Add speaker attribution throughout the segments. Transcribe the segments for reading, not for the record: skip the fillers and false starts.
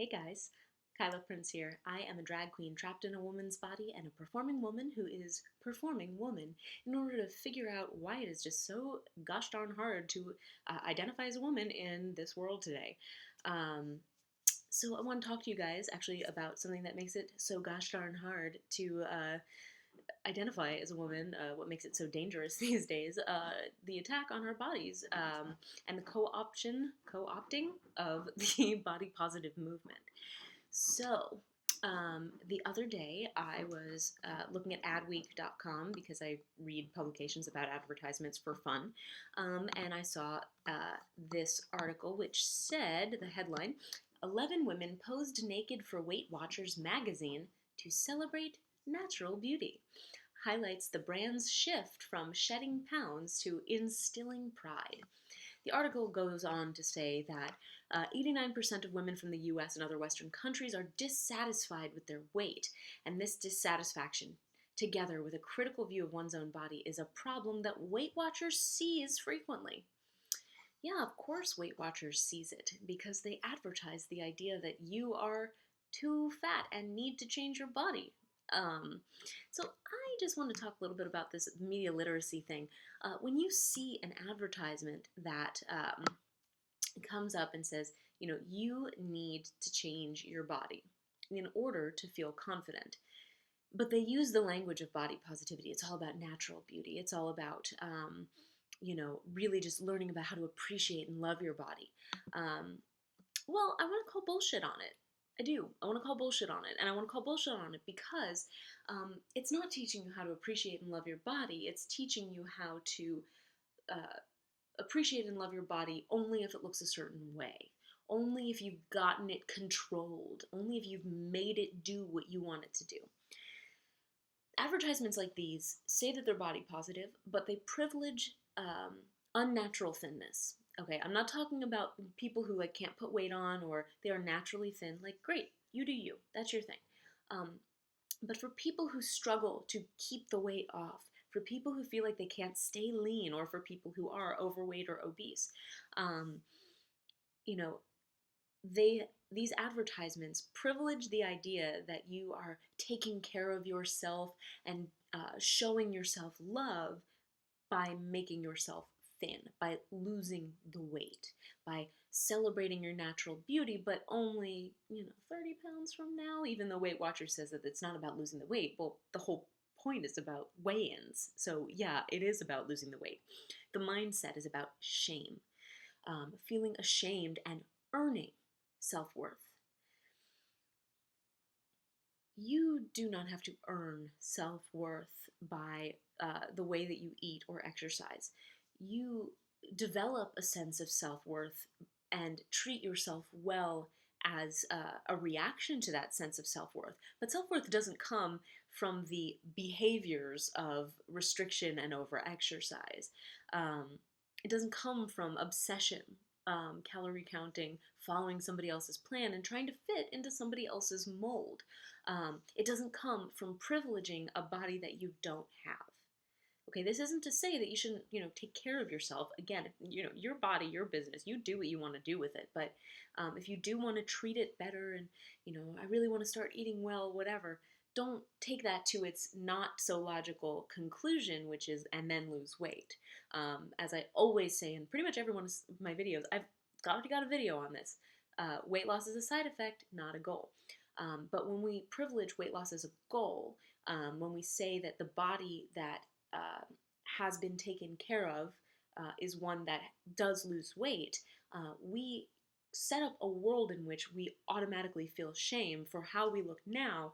Speaker 1: Hey guys, Kyla Prince here. I am a drag queen trapped in a woman's body and a performing woman who is performing woman in order to figure out why it is just so gosh darn hard to identify as a woman in this world today. Um, so I want to talk to you guys actually about something that makes it so gosh darn hard to identify as a woman, what makes it so dangerous these days, the attack on our bodies, and the co-opting of the body positive movement. So, the other day I was looking at adweek.com because I read publications about advertisements for fun, and I saw this article which said the headline 11 women posed naked for Weight Watchers magazine to celebrate natural beauty. Highlights the brand's shift from shedding pounds to instilling pride. The article goes on to say that 89% of women from the US and other Western countries are dissatisfied with their weight, and this dissatisfaction, together with a critical view of one's own body, is a problem that Weight Watchers sees frequently. Yeah, of course, Weight Watchers sees it because they advertise the idea that you are too fat and need to change your body. Um, so I just want to talk a little bit about this media literacy thing. When you see an advertisement that comes up and says, you need to change your body in order to feel confident. But they use the language of body positivity. It's all about natural beauty. It's all about, really just learning about how to appreciate and love your body. Well, I want to call bullshit on it. I do. I want to call bullshit on it. And I want to call bullshit on it because it's not teaching you how to appreciate and love your body. It's teaching you how to uh, appreciate and love your body only if it looks a certain way. Only if you've gotten it controlled. Only if you've made it do what you want it to do. Advertisements like these say that they're body positive, but they privilege unnatural thinness. Okay, I'm not talking about people who can't put weight on or they are naturally thin. Like, great, you do you. That's your thing. Um, but for people who struggle to keep the weight off, for people who feel like they can't stay lean, or for people who are overweight or obese, um, you know, these advertisements privilege the idea that you are taking care of yourself and showing yourself love by making yourself thin, by losing the weight, by celebrating your natural beauty, but only 30 pounds from now. Even though Weight Watchers says that it's not about losing the weight, well, the whole point is about weigh-ins. So yeah, it is about losing the weight. The mindset is about shame, feeling ashamed and earning self-worth. You do not have to earn self-worth by the way that you eat or exercise. You develop a sense of self-worth and treat yourself well as a reaction to that sense of self-worth. But self-worth doesn't come from the behaviors of restriction and over-exercise. It doesn't come from obsession, calorie counting, following somebody else's plan, and trying to fit into somebody else's mold. It doesn't come from privileging a body that you don't have. Okay, this isn't to say that you shouldn't, take care of yourself. Again, your body, your business. You do what you want to do with it. But if you do want to treat it better, and I really want to start eating well, whatever, don't take that to its not so logical conclusion, which is and then lose weight. As I always say in pretty much every one of my videos, I've already got a video on this. Weight loss is a side effect, not a goal. But when we privilege weight loss as a goal, when we say that the body that has been taken care of is one that does lose weight, we set up a world in which we automatically feel shame for how we look now,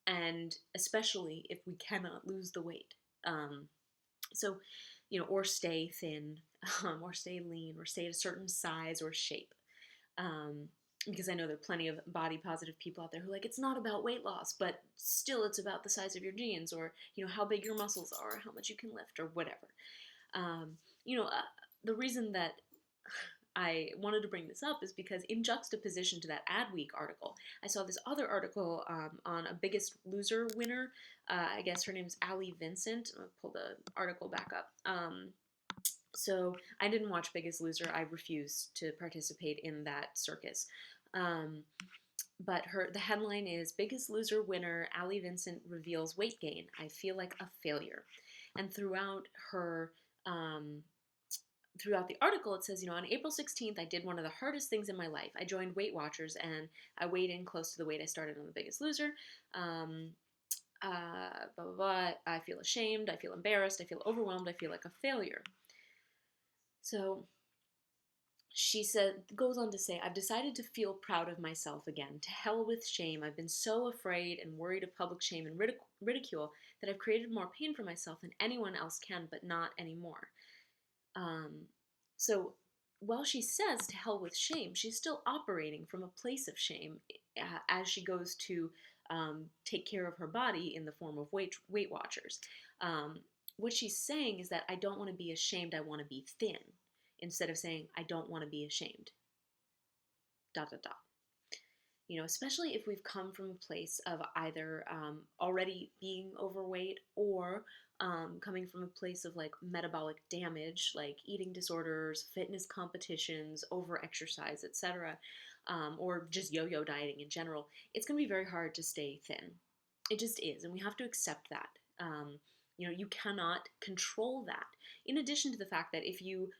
Speaker 1: and especially if we cannot lose the weight. So, or stay thin, or stay lean, or stay at a certain size or shape. Because I know there are plenty of body positive people out there who are like, it's not about weight loss, but still it's about the size of your jeans, or how big your muscles are, how much you can lift, or whatever. The reason that I wanted to bring this up is because in juxtaposition to that Adweek article, I saw this other article on a Biggest Loser winner. I guess her name's Vincent. I'll pull the article back up. So I didn't watch Biggest Loser. I refused to participate in that circus. Um, but the headline is Biggest Loser winner Ali Vincent reveals weight gain. I feel like a failure. And um, throughout the article, it says, on April 16th, I did one of the hardest things in my life. I joined Weight Watchers and I weighed in close to the weight I started on The Biggest Loser. Um, blah, blah, blah. I feel ashamed. I feel embarrassed. I feel overwhelmed. I feel like a failure. So she goes on to say, I've decided to feel proud of myself again. To hell with shame. I've been so afraid and worried of public shame and ridicule that I've created more pain for myself than anyone else can, but not anymore. Um, so while she says to hell with shame, she's still operating from a place of shame as she goes to take care of her body in the form of Weight Watchers. Um, what she's saying is that I don't want to be ashamed, I want to be thin, instead of saying I don't want to be ashamed. Dot, dot, dot. Especially if we've come from a place of either already being overweight or coming from a place of like metabolic damage, like eating disorders, fitness competitions, over exercise, etc., or just yo-yo dieting in general, it's going to be very hard to stay thin. It just is, and we have to accept that. You cannot control that. In addition to the fact that if you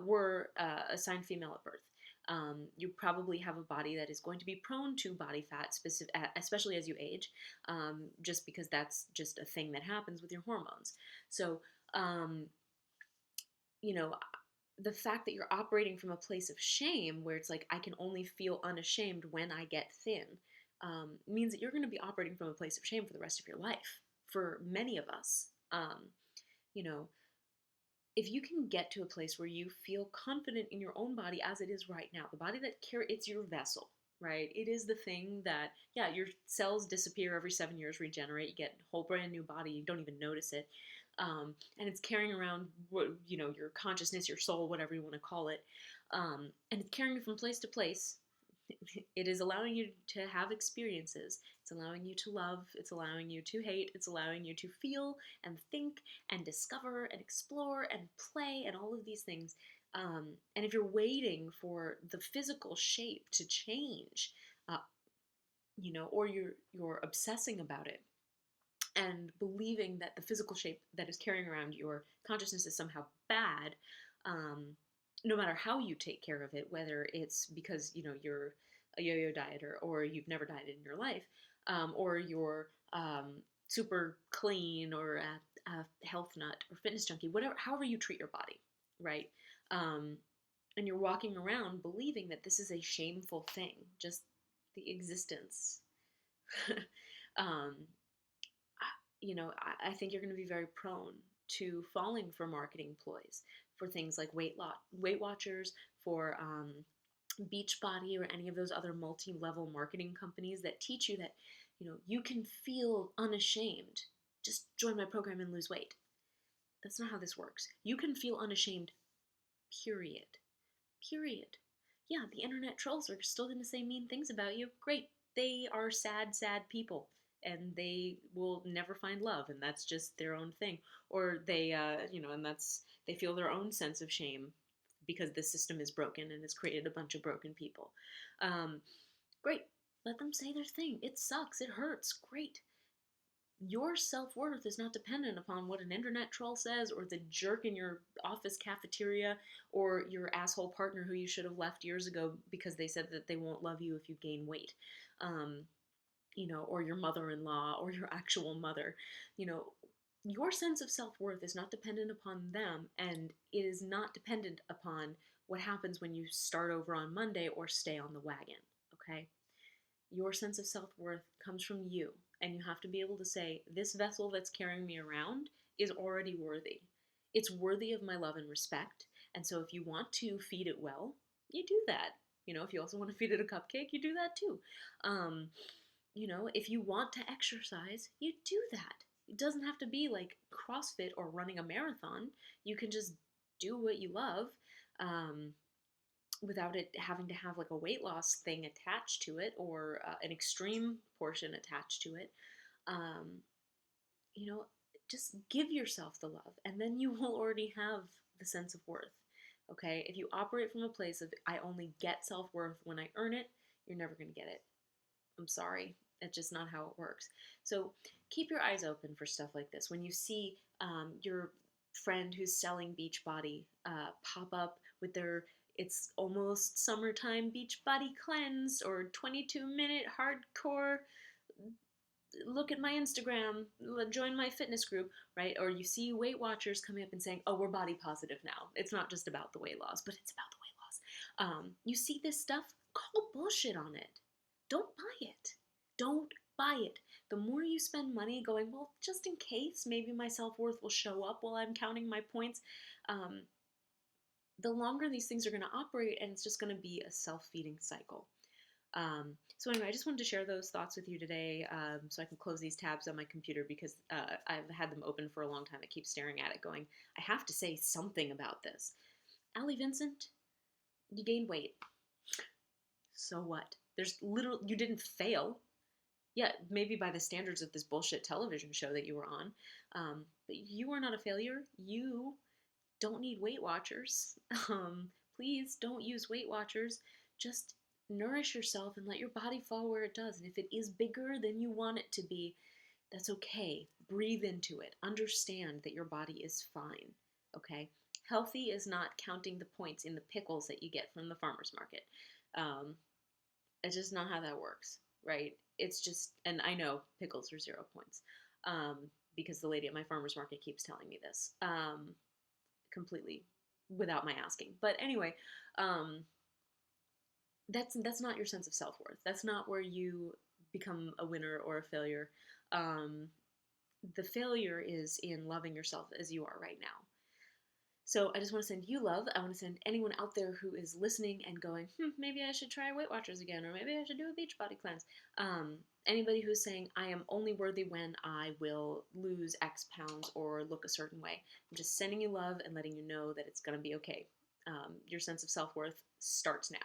Speaker 1: were assigned female at birth, you probably have a body that is going to be prone to body fat, especially as you age, just because that's just a thing that happens with your hormones. So, um, you know, the fact that you're operating from a place of shame, where it's like, I can only feel unashamed when I get thin, means that you're going to be operating from a place of shame for the rest of your life, for many of us. You know, if you can get to a place where you feel confident in your own body as it is right now, the body that it's your vessel, right? It is the thing that, yeah, your cells disappear every 7 years, regenerate, you get a whole brand new body, you don't even notice it. And it's carrying around, your consciousness, your soul, whatever you want to call it. And it's carrying you from place to place. It is allowing you to have experiences. It's allowing you to love. It's allowing you to hate. It's allowing you to feel and think and discover and explore and play and all of these things. And if you're waiting for the physical shape to change, or you're obsessing about it and believing that the physical shape that is carrying around your consciousness is somehow bad, no matter how you take care of it, whether it's because you're a yo-yo dieter or you've never dieted in your life, or you're super clean or a health nut or fitness junkie, whatever, however you treat your body, right? And you're walking around believing that this is a shameful thing, just the existence. um, I think you're going to be very prone to falling for marketing ploys, for things like Weight Watchers, for Beachbody, or any of those other multi-level marketing companies that teach you that, you can feel unashamed. Just join my program and lose weight. That's not how this works. You can feel unashamed, period. Period. Yeah, the internet trolls are still going to say mean things about you. Great. They are sad, sad people. And they will never find love, and that's just their own thing. Or they, and they feel their own sense of shame because the system is broken and has created a bunch of broken people. Great. Let them say their thing. It sucks. It hurts. Great. Your self-worth is not dependent upon what an internet troll says, or the jerk in your office cafeteria, or your asshole partner who you should have left years ago because they said that they won't love you if you gain weight. Or your mother-in-law, or your actual mother. Your sense of self-worth is not dependent upon them, and it is not dependent upon what happens when you start over on Monday or stay on the wagon, okay? Your sense of self-worth comes from you, and you have to be able to say, this vessel that's carrying me around is already worthy. It's worthy of my love and respect, and so if you want to feed it well, you do that. If you also want to feed it a cupcake, you do that too. If you want to exercise, you do that. It doesn't have to be like CrossFit or running a marathon. You can just do what you love, without it having to have like a weight loss thing attached to it, or an extreme portion attached to it. Um, you know, just give yourself the love, and then you will already have the sense of worth. Okay? If you operate from a place of, I only get self-worth when I earn it, you're never going to get it. I'm sorry. That's just not how it works. So keep your eyes open for stuff like this. When you see your friend who's selling Beachbody pop up with their it's almost summertime Beachbody cleanse or 22-minute hardcore look at my Instagram, join my fitness group, right? Or you see Weight Watchers coming up and saying, oh, we're body positive now. It's not just about the weight loss, but it's about the weight loss. You see this stuff, call bullshit on it. Don't buy it. Don't buy it. The more you spend money going, well, just in case, maybe my self-worth will show up while I'm counting my points, the longer these things are going to operate, and it's just going to be a self-feeding cycle. So anyway, I just wanted to share those thoughts with you today so I can close these tabs on my computer because I've had them open for a long time. I keep staring at it going, I have to say something about this. Vincent, you gained weight. So what? You didn't fail. Yeah, maybe by the standards of this bullshit television show that you were on. But you are not a failure. You don't need Weight Watchers. Please don't use Weight Watchers. Just nourish yourself and let your body fall where it does. And if it is bigger than you want it to be, that's okay. Breathe into it. Understand that your body is fine. Okay? Healthy is not counting the points in the pickles that you get from the farmer's market. It's just not how that works, right? It's just, and I know pickles are 0 points because the lady at my farmer's market keeps telling me this completely without my asking. But anyway, that's not your sense of self-worth. That's not where you become a winner or a failure. The failure is in loving yourself as you are right now. So I just want to send you love. I want to send anyone out there who is listening and going, maybe I should try Weight Watchers again, or maybe I should do a Beachbody cleanse. Anybody who's saying, I am only worthy when I will lose X pounds or look a certain way. I'm just sending you love and letting you know that it's going to be okay. Your sense of self-worth starts now.